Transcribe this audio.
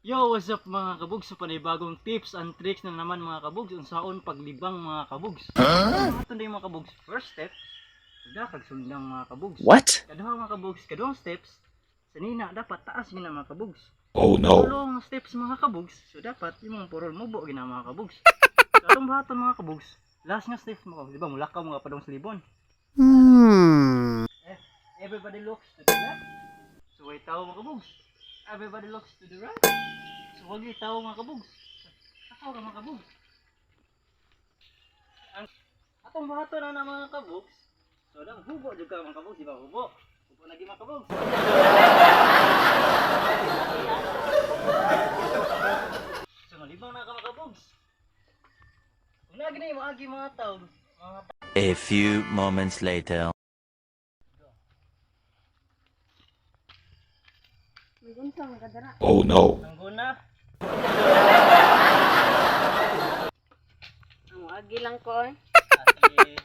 Yo, what's up mga kabugs? So panibagong tips and tricks na naman mga kabugs unsaon paglibang mga kabugs. Ato na yung mga kabugs. First step, kag sundang mga kabugs. What? Kaduhang mga kabugs, kaduhang steps, sanina dapat taas gina mga kabugs. Oh no. Tulong steps mga kabugs, so dapat imong purol mubo gina mga kabugs. So atong bahaton mga kabugs, last nga steps mga kabugs, di ba mulakaw mga padong sa libon. Everybody looks to the left. So way tao mga kabugs. Everybody looks to the right. So wag itaw mga kabugs. Takaw ka mga kabugs. Ang atong bahato na mga kabugs. So dang hubo jud ka mga kabugs, di ba? Hubo. Hubo lagi mga kabugs. So malibang na ka mga kabugs. Kung lagi na yung maagi mga tao, A few moments later. Oh no. nangguna. Ang agi lang ko eh. Ate,